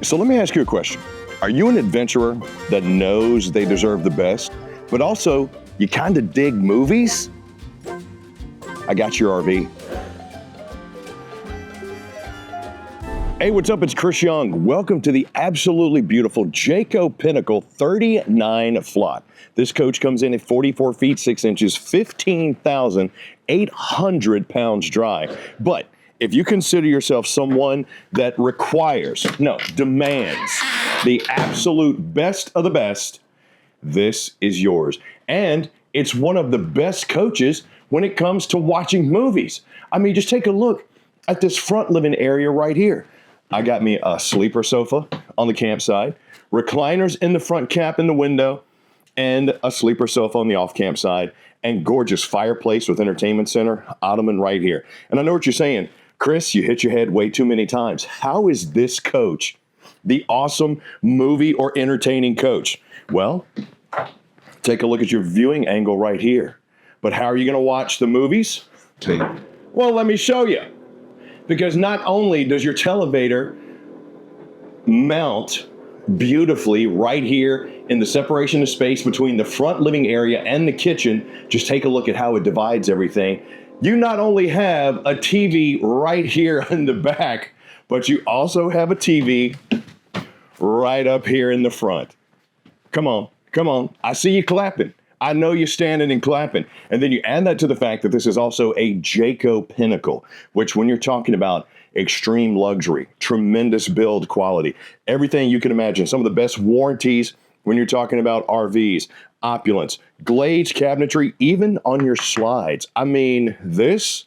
So let me ask you a question. Are you an adventurer that knows they deserve the best, but also you kind of dig movies? I got your RV. Hey, what's up? It's Chris Young. Welcome to the absolutely beautiful Jayco Pinnacle 39FLOK. This coach comes in at 44 feet 6 inches, 15,800 pounds dry. But if you consider yourself someone that demands the absolute best of the best, this is yours. And it's one of the best coaches when it comes to watching movies. I mean, just take a look at this front living area right here. I got me a sleeper sofa on the campsite, recliners in the front cap in the window, and a sleeper sofa on the off campsite, and gorgeous fireplace with entertainment center, ottoman right here. And I know what you're saying, Chris, you hit your head way too many times. How is this coach the awesome movie or entertaining coach? Well, take a look at your viewing angle right here. But how are you going to watch the movies? Well, let me show you. Because not only does your televator mount beautifully right here in the separation of space between the front living area and the kitchen, just take a look at how it divides everything. You not only have a TV right here in the back, but you also have a TV right up here in the front. Come on, come on. I see you clapping. I know you're standing and clapping. And then you add that to the fact that this is also a Jayco Pinnacle, which when you're talking about extreme luxury, tremendous build quality, everything you can imagine, some of the best warranties when you're talking about RVs, opulence, glazed cabinetry, even on your slides. I mean, this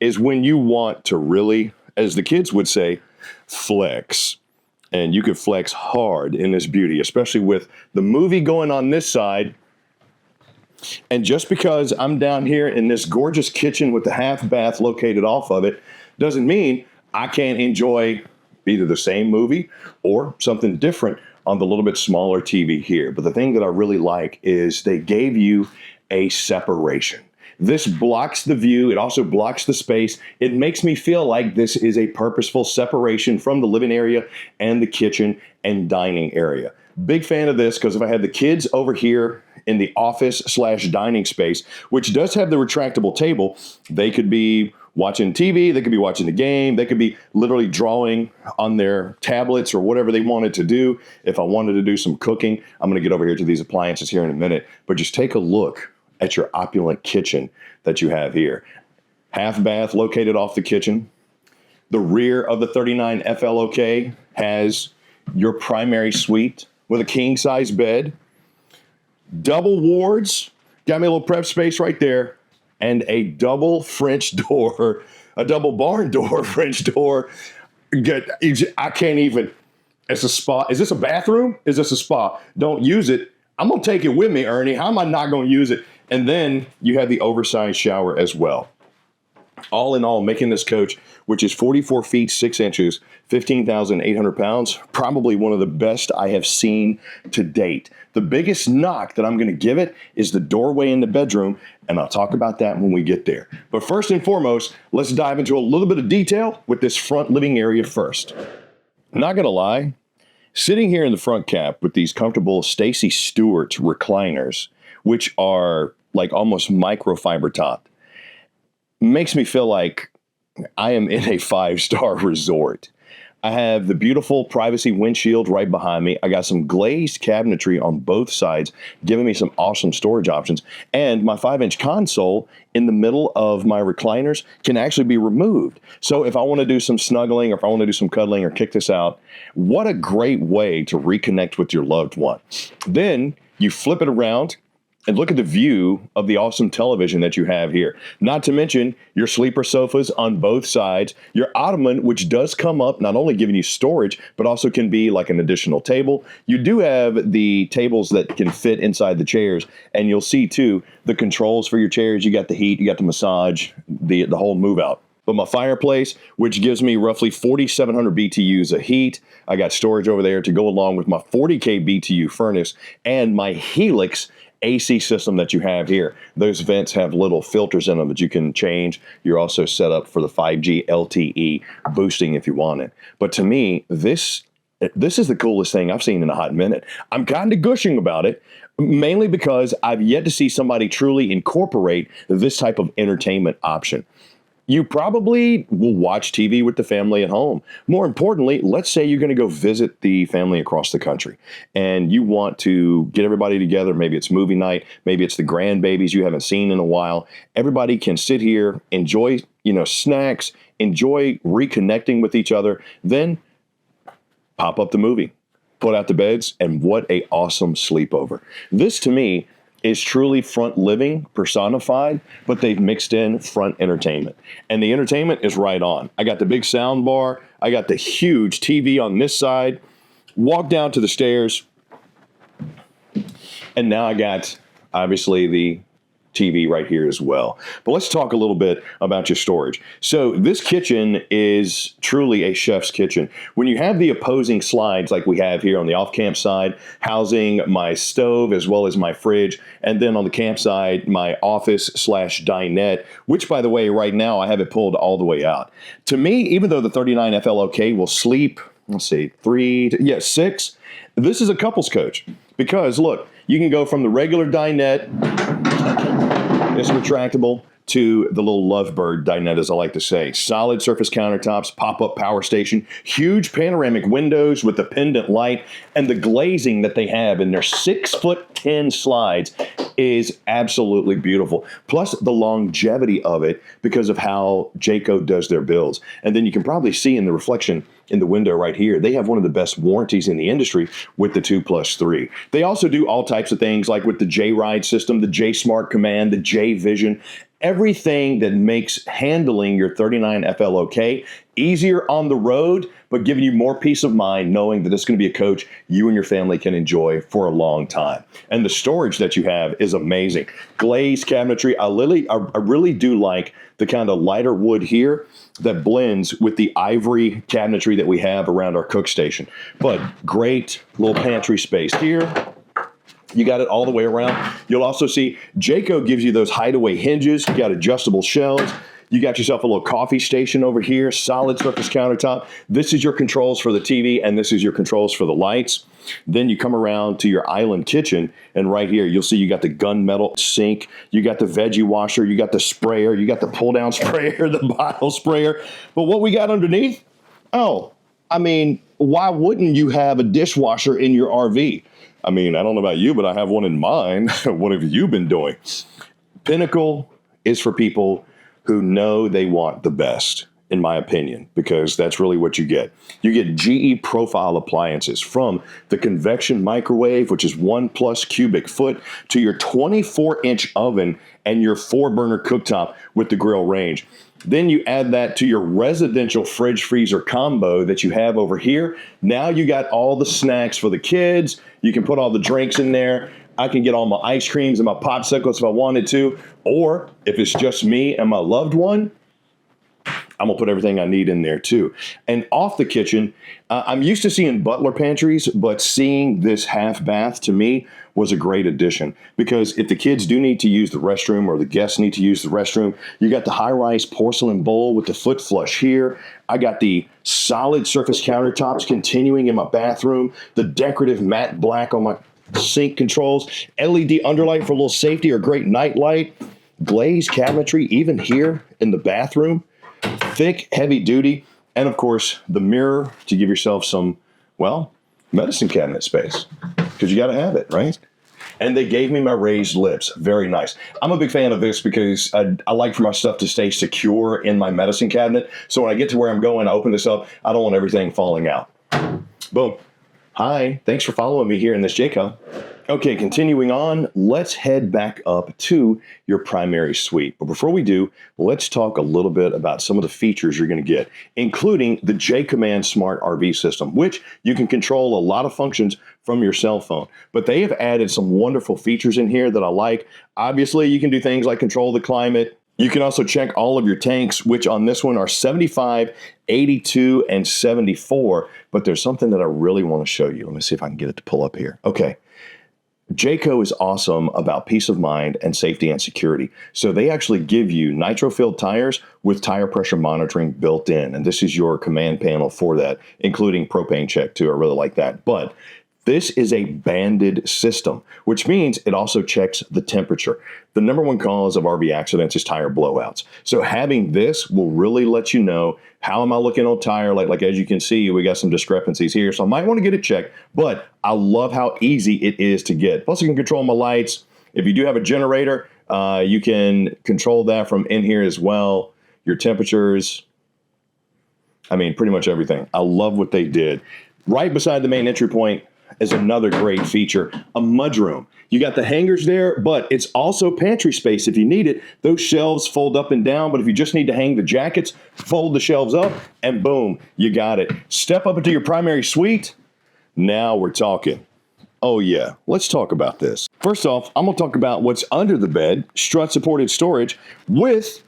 is when you want to really, as the kids would say, flex. And you can flex hard in this beauty, especially with the movie going on this side. And just because I'm down here in this gorgeous kitchen with the half bath located off of it, doesn't mean I can't enjoy either the same movie or something different on the little bit smaller TV here. But the thing that I really like is they gave you a separation. This blocks the view. It also blocks the space. It makes me feel like this is a purposeful separation from the living area and the kitchen and dining area. Big fan of this because if I had the kids over here in the office/dining space, which does have the retractable table, they could be watching TV, they could be watching the game, they could be literally drawing on their tablets or whatever they wanted to do. If I wanted to do some cooking, I'm going to get over here to these appliances here in a minute, but just take a look at your opulent kitchen that you have here. Half bath located off the kitchen. The rear of the 39FLOK has your primary suite with a king size bed. Double wards, got me a little prep space right there, and a double French door, a double barn door French door. I can't even, it's a spa. Is this a bathroom? Is this a spa? Don't use it. I'm gonna take it with me, Ernie. How am I not gonna use it? And then you have the oversized shower as well. All in all, making this coach, which is 44 feet 6 inches, 15,800 pounds, probably one of the best I have seen to date. The biggest knock that I'm going to give it is the doorway in the bedroom, and I'll talk about that when we get there. But first and foremost, let's dive into a little bit of detail with this front living area first. Not going to lie, sitting here in the front cap with these comfortable Stacy Stewart recliners, which are like almost microfiber top, makes me feel like I am in a 5-star resort. I have the beautiful privacy windshield right behind me. I got some glazed cabinetry on both sides, giving me some awesome storage options. And my 5-inch console in the middle of my recliners can actually be removed. So if I want to do some snuggling or if I want to do some cuddling or kick this out, what a great way to reconnect with your loved one. Then you flip it around and look at the view of the awesome television that you have here. Not to mention your sleeper sofas on both sides, your ottoman, which does come up, not only giving you storage, but also can be like an additional table. You do have the tables that can fit inside the chairs, and you'll see too, the controls for your chairs. You got the heat, you got the massage, the whole move out. But my fireplace, which gives me roughly 4,700 BTUs of heat. I got storage over there to go along with my 40K BTU furnace and my Helix AC system that you have here. Those vents have little filters in them that you can change. You're also set up for the 5G LTE boosting if you want it. But to me, this This is the coolest thing I've seen in a hot minute. I'm kind of gushing about it, mainly because I've yet to see somebody truly incorporate this type of entertainment option. You probably will watch TV with the family at home. More importantly, let's say you're going to go visit the family across the country and you want to get everybody together. Maybe it's movie night. Maybe it's the grandbabies you haven't seen in a while. Everybody can sit here, enjoy, snacks, enjoy reconnecting with each other. Then pop up the movie, put out the beds, and what a awesome sleepover. This to me is truly front living personified, but they've mixed in front entertainment. And the entertainment is right on. I got the big sound bar. I got the huge TV on this side. Walk down to the stairs. And now I got, obviously, the TV right here as well. But let's talk a little bit about your storage. So this kitchen is truly a chef's kitchen. When you have the opposing slides like we have here on the off-camp side, housing my stove as well as my fridge, and then on the campsite, my office/dinette, which by the way, right now I have it pulled all the way out. To me, even though the 39FLOK will sleep, let's see, 6, this is a couples coach. Because look, you can go from the regular dinette, it's retractable, to the little lovebird dinette, as I like to say. Solid surface countertops, pop-up power station, huge panoramic windows with the pendant light, and the glazing that they have in their 6'10" slides is absolutely beautiful. Plus the longevity of it because of how Jayco does their builds. And then you can probably see in the reflection in the window right here, they have one of the best warranties in the industry with the 2+3. They also do all types of things like with the J-Ride system, the J-Smart Command, the J-Vision, everything that makes handling your 39FLOK easier on the road, but giving you more peace of mind knowing that it's going to be a coach you and your family can enjoy for a long time. And the storage that you have is amazing. Glazed cabinetry. I really do like the kind of lighter wood here that blends with the ivory cabinetry that we have around our cook station. But great little pantry space here. You got it all the way around. You'll also see Jayco gives you those hideaway hinges. You got adjustable shelves. You got yourself a little coffee station over here, solid surface countertop. This is your controls for the TV, and this is your controls for the lights. Then you come around to your island kitchen, and right here, you'll see you got the gunmetal sink, you got the veggie washer, you got the sprayer, you got the pull-down sprayer, the bottle sprayer. But what we got underneath? Oh, I mean, why wouldn't you have a dishwasher in your RV? I mean, I don't know about you, but I have one in mine. What have you been doing? Pinnacle is for people who know they want the best, in my opinion, because that's really what you get. You get GE profile appliances from the convection microwave, which is 1+ cubic foot, to your 24-inch oven and your 4-burner cooktop with the grill range. Then you add that to your residential fridge freezer combo that you have over here. Now you got all the snacks for the kids. You can put all the drinks in there. I can get all my ice creams and my popsicles if I wanted to. Or if it's just me and my loved one, I'm going to put everything I need in there too. And off the kitchen, I'm used to seeing butler pantries, but seeing this half bath to me was a great addition, because if the kids do need to use the restroom or the guests need to use the restroom, you got the high-rise porcelain bowl with the foot flush here. I got the solid surface countertops continuing in my bathroom, the decorative matte black on my sink controls, LED underlight for a little safety or great night light, glazed cabinetry even here in the bathroom, thick, heavy duty, and of course the mirror to give yourself some, well, medicine cabinet space, because you got to have it, right? And they gave me my raised lips. Very nice. I'm a big fan of this because I like for my stuff to stay secure in my medicine cabinet. So when I get to where I'm going, I open this up. I don't want everything falling out. Boom. Hi. Thanks for following me here in this Jayco. Okay, continuing on, let's head back up to your primary suite. But before we do, let's talk a little bit about some of the features you're going to get, including the J-Command Smart RV system, which you can control a lot of functions from your cell phone. But they have added some wonderful features in here that I like. Obviously, you can do things like control the climate. You can also check all of your tanks, which on this one are 75, 82, and 74. But there's something that I really want to show you. Let me see if I can get it to pull up here. Okay. Jayco is awesome about peace of mind and safety and security. So they actually give you nitro-filled tires with tire pressure monitoring built in. And this is your command panel for that, including propane check too. I really like that. But this is a banded system, which means it also checks the temperature. The number one cause of RV accidents is tire blowouts. So having this will really let you know, how am I looking on tire? Like as you can see, we got some discrepancies here. So I might want to get it checked, but I love how easy it is to get. Plus, you can control my lights. If you do have a generator, you can control that from in here as well. Your temperatures, I mean, pretty much everything. I love what they did. Right beside the main entry point is another great feature, a mudroom. You got the hangers there, but it's also pantry space if you need it. Those shelves fold up and down, but if you just need to hang the jackets, fold the shelves up, and boom, you got it. Step up into your primary suite. Now we're talking. Oh yeah, let's talk about this. First off, I'm gonna talk about what's under the bed, strut-supported storage with,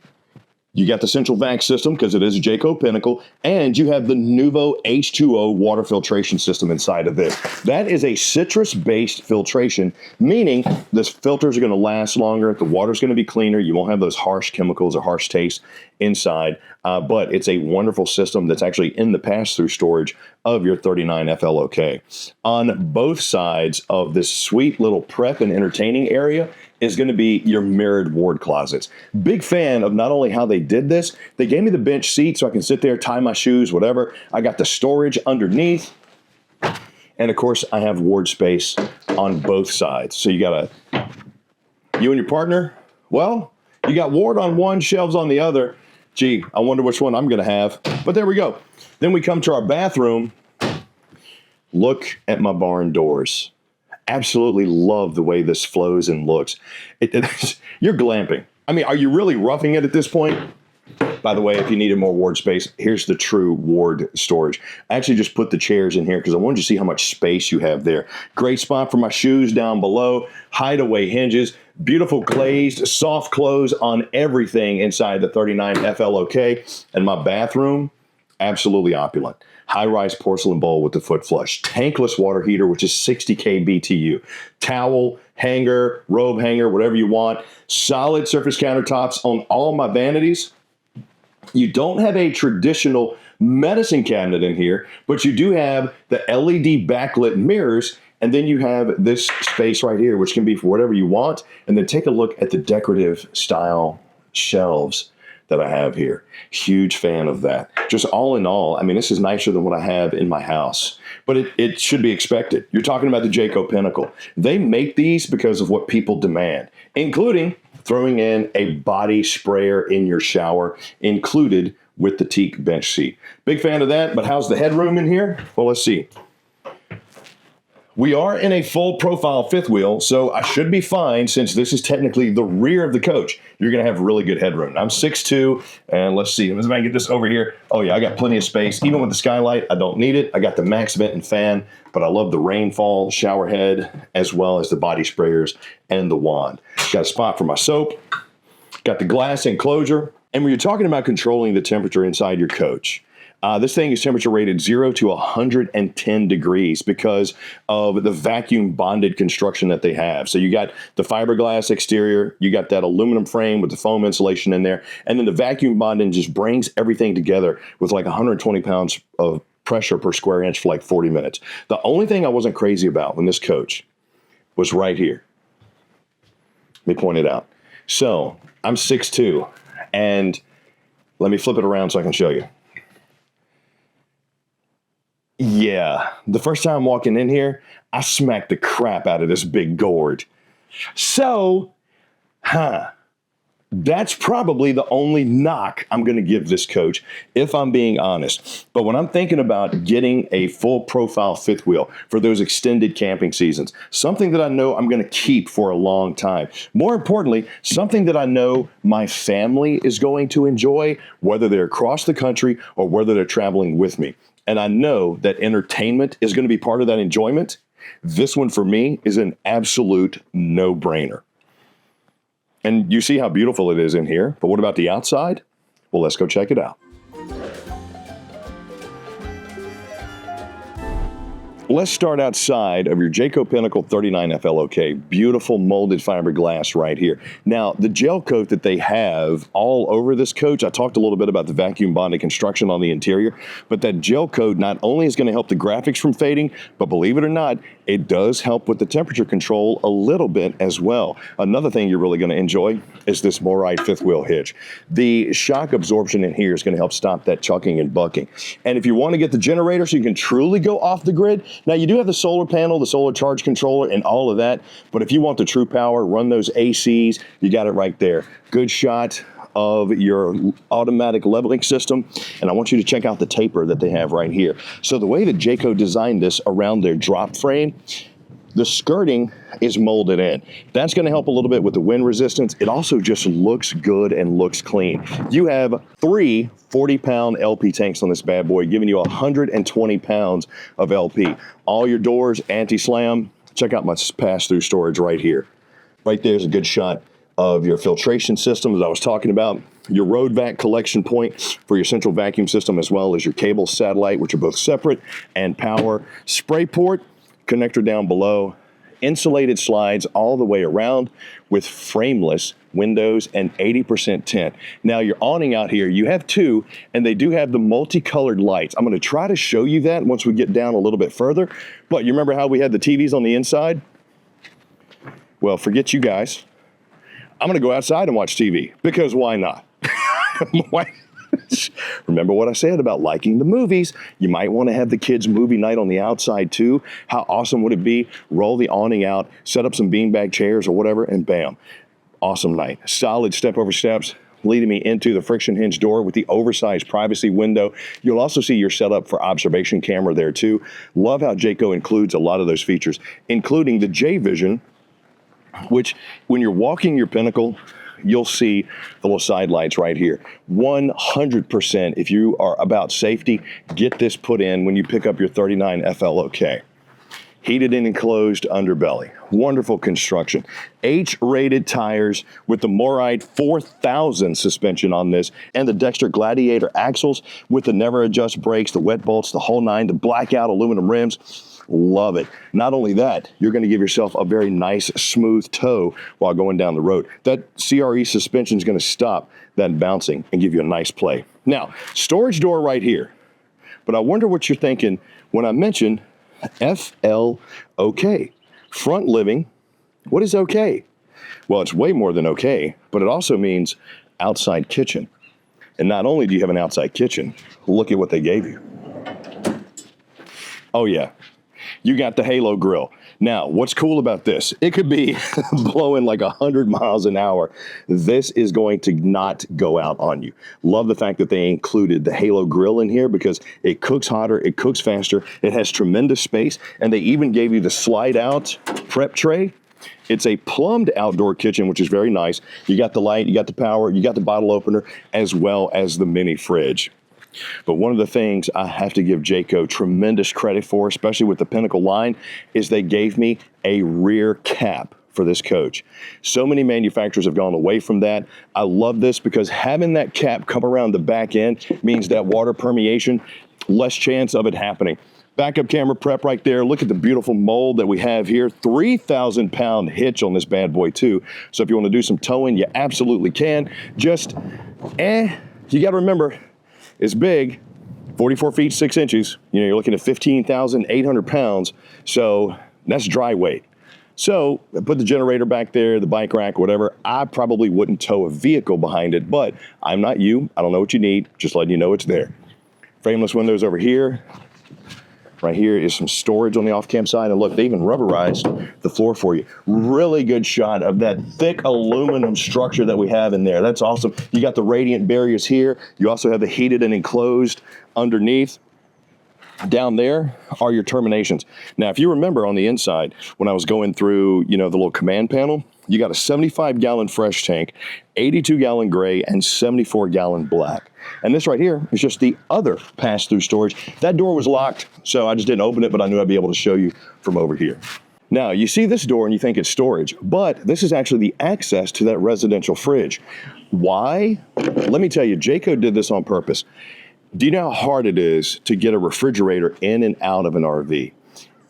you got the central vac system because it is a Jayco Pinnacle, and you have the Nuvo H2O water filtration system inside of this. That is a citrus-based filtration, meaning the filters are going to last longer, the water's going to be cleaner, you won't have those harsh chemicals or harsh tastes inside, but it's a wonderful system that's actually in the pass-through storage of your 39FLOK. On both sides of this sweet little prep and entertaining area is going to be your mirrored ward closets. Big fan of not only how they did this, they gave me the bench seat so I can sit there, tie my shoes, whatever. I got the storage underneath. And of course, I have ward space on both sides. So you got you and your partner, well, you got ward on one, shelves on the other. Gee, I wonder which one I'm going to have. But there we go. Then we come to our bathroom. Look at my barn doors. Absolutely love the way this flows and looks. You're glamping. I mean, are you really roughing it at this point? By the way, if you needed more ward space, here's the true ward storage. I actually just put the chairs in here because I wanted you to see how much space you have there. Great spot for my shoes down below, hideaway hinges, beautiful glazed, soft close on everything inside the 39FLOK. And my bathroom, absolutely opulent. High-rise porcelain bowl with the foot flush, tankless water heater, which is 60K BTU, towel, hanger, robe hanger, whatever you want, solid surface countertops on all my vanities. You don't have a traditional medicine cabinet in here, but you do have the LED backlit mirrors, and then you have this space right here, which can be for whatever you want. And then take a look at the decorative style shelves that I have here. Huge fan of that. Just all in all, I mean, this is nicer than what I have in my house, but it should be expected. You're talking about the Jayco Pinnacle. They make these because of what people demand, including throwing in a body sprayer in your shower, included with the teak bench seat. Big fan of that, but how's the headroom in here? Well, let's see. We are in a full profile fifth wheel, so I should be fine since this is technically the rear of the coach. You're going to have really good headroom. I'm 6'2", and let's see. Let's get this over here. Oh, yeah, I got plenty of space. Even with the skylight, I don't need it. I got the max vent and fan, but I love the rainfall shower head as well as the body sprayers and the wand. Got a spot for my soap. Got the glass enclosure. And when you're talking about controlling the temperature inside your coach, this thing is temperature rated 0 to 110 degrees because of the vacuum bonded construction that they have. So you got the fiberglass exterior, you got that aluminum frame with the foam insulation in there, and then the vacuum bonding just brings everything together with like 120 pounds of pressure per square inch for like 40 minutes. The only thing I wasn't crazy about in this coach was right here. Let me point it out. So I'm 6'2", and let me flip it around so I can show you. Yeah, the first time walking in here, I smacked the crap out of this big gourd. So, that's probably the only knock I'm going to give this coach, if I'm being honest. But when I'm thinking about getting a full profile fifth wheel for those extended camping seasons, something that I know I'm going to keep for a long time. More importantly, something that I know my family is going to enjoy, whether they're across the country or whether they're traveling with me. And I know that entertainment is going to be part of that enjoyment. This one for me is an absolute no-brainer. And you see how beautiful it is in here. But what about the outside? Well, let's go check it out. Let's start outside of your Jayco Pinnacle 39FLOK. Beautiful molded fiberglass right here. Now, the gel coat that they have all over this coach, I talked a little bit about the vacuum bonded construction on the interior, but that gel coat not only is going to help the graphics from fading, but believe it or not, it does help with the temperature control a little bit as well. Another thing you're really going to enjoy is this Moride fifth wheel hitch. The shock absorption in here is going to help stop that chucking and bucking. And if you want to get the generator so you can truly go off the grid, now you do have the solar panel, the solar charge controller, and all of that, but if you want the true power, run those ACs, you got it right there. Good shot of your automatic leveling system, and I want you to check out the taper that they have right here. So the way that Jayco designed this around their drop frame, the skirting is molded in. That's going to help a little bit with the wind resistance. It also just looks good and looks clean. You have 3 40-pound LP tanks on this bad boy, giving you 120 pounds of LP. All your doors, anti-slam. Check out my pass-through storage right here. Right there's a good shot of your filtration system that I was talking about, your road vac collection point for your central vacuum system, as well as your cable satellite, which are both separate, and power. Spray port, connector down below, insulated slides all the way around with frameless windows and 80% tint. Now your awning out here, you have 2, and they do have the multicolored lights. I'm going to try to show you that once we get down a little bit further, but you remember how we had the TVs on the inside? Well, forget you guys. I'm going to go outside and watch TV, because why not? Why? Remember what I said about liking the movies. You might want to have the kids' movie night on the outside too. How awesome would it be? Roll the awning out, set up some beanbag chairs or whatever, and bam. Awesome night. Solid step over steps leading me into the friction hinge door with the oversized privacy window. You'll also see your setup for observation camera there too. Love how Jayco includes a lot of those features, including the J-Vision, which when you're walking your Pinnacle, you'll see the little side lights right here. 100%, if you are about safety, get this put in when you pick up your 39FLOK. Heated and enclosed underbelly. Wonderful construction. H-rated tires with the Moride 4000 suspension on this, and the Dexter Gladiator axles with the never adjust brakes, the wet bolts, the whole 9, the blackout aluminum rims. Love it. Not only that, you're going to give yourself a very nice, smooth tow while going down the road. That CRE suspension is going to stop that bouncing and give you a nice play. Now, storage door right here. But I wonder what you're thinking when I mention FLOK. Front living. What is okay? Well, it's way more than okay, but it also means outside kitchen. And not only do you have an outside kitchen, look at what they gave you. Oh, yeah. You got the Halo grill. Now, what's cool about this? It could be blowing like 100 miles an hour. This is going to not go out on you. Love the fact that they included the Halo grill in here because it cooks hotter, it cooks faster, it has tremendous space, and they even gave you the slide out prep tray. It's a plumbed outdoor kitchen, which is very nice. You got the light, you got the power, you got the bottle opener, as well as the mini fridge. But one of the things I have to give Jayco tremendous credit for, especially with the Pinnacle line, is they gave me a rear cap for this coach. So many manufacturers have gone away from that. I love this because having that cap come around the back end means that water permeation, less chance of it happening. Backup camera prep right there. Look at the beautiful mold that we have here. 3,000 pound hitch on this bad boy too. So if you want to do some towing, you absolutely can. Just, you got to remember, it's big, 44 feet, 6 inches. You know, you're looking at 15,800 pounds. So that's dry weight. So put the generator back there, the bike rack, whatever. I probably wouldn't tow a vehicle behind it, but I'm not you. I don't know what you need. Just letting you know it's there. Frameless windows over here. Right here is some storage on the off-cam side. And look, they even rubberized the floor for you. Really good shot of that thick aluminum structure that we have in there. That's awesome. You got the radiant barriers here. You also have the heated and enclosed underneath. Down there are your terminations. Now, if you remember on the inside, when I was going through, you know, the little command panel, you got a 75-gallon fresh tank, 82-gallon gray, and 74-gallon black. And this right here is just the other pass-through storage. That door was locked, so I just didn't open it, but I knew I'd be able to show you from over here. Now, you see this door and you think it's storage, but this is actually the access to that residential fridge. Why? Let me tell you, Jayco did this on purpose. Do you know how hard it is to get a refrigerator in and out of an RV?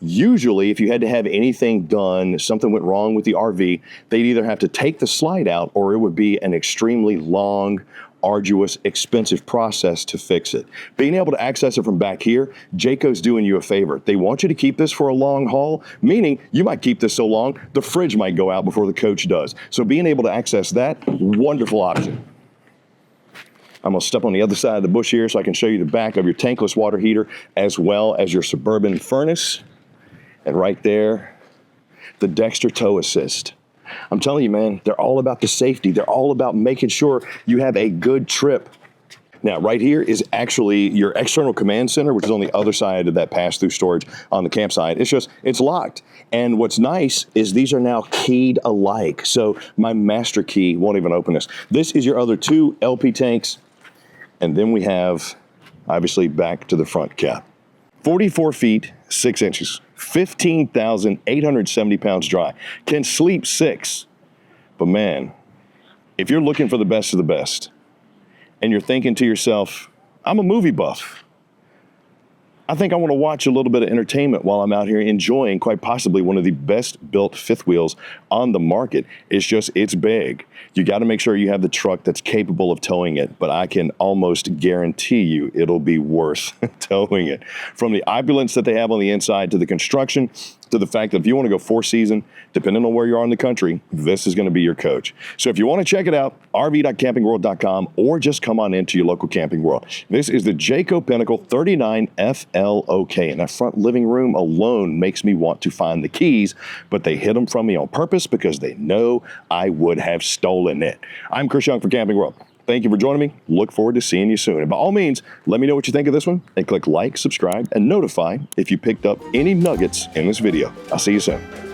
Usually, if you had to have anything done, something went wrong with the RV, they'd either have to take the slide out or it would be an extremely long, arduous, expensive process to fix it. Being able to access it from back here, Jayco's doing you a favor. They want you to keep this for a long haul, meaning you might keep this so long, the fridge might go out before the coach does. So being able to access that, wonderful option. I'm gonna step on the other side of the bush here so I can show you the back of your tankless water heater as well as your Suburban furnace. And right there, the Dexter tow assist. I'm telling you, man, they're all about the safety. They're all about making sure you have a good trip. Now, right here is actually your external command center, which is on the other side of that pass-through storage on the campsite. It's locked. And what's nice is these are now keyed alike. So my master key won't even open this. This is your other 2 LP tanks. And then we have, obviously, back to the front cap. 44 feet, 6 inches, 15,870 pounds dry, can sleep 6. But man, if you're looking for the best of the best and you're thinking to yourself, I'm a movie buff. I think I want to watch a little bit of entertainment while I'm out here enjoying quite possibly one of the best built fifth wheels on the market. It's big. You got to make sure you have the truck that's capable of towing it, but I can almost guarantee you it'll be worth towing it. From the opulence that they have on the inside to the construction, to the fact that if you want to go 4-season, depending on where you are in the country, this is going to be your coach. So if you want to check it out, rv.campingworld.com or just come on into your local Camping World. This is the Jayco Pinnacle 39FLOK, and that front living room alone makes me want to find the keys, but they hid them from me on purpose because they know I would have stolen it. I'm Chris Young for Camping World. Thank you for joining me. Look forward to seeing you soon. And by all means, let me know what you think of this one and click like, subscribe, and notify if you picked up any nuggets in this video. I'll see you soon.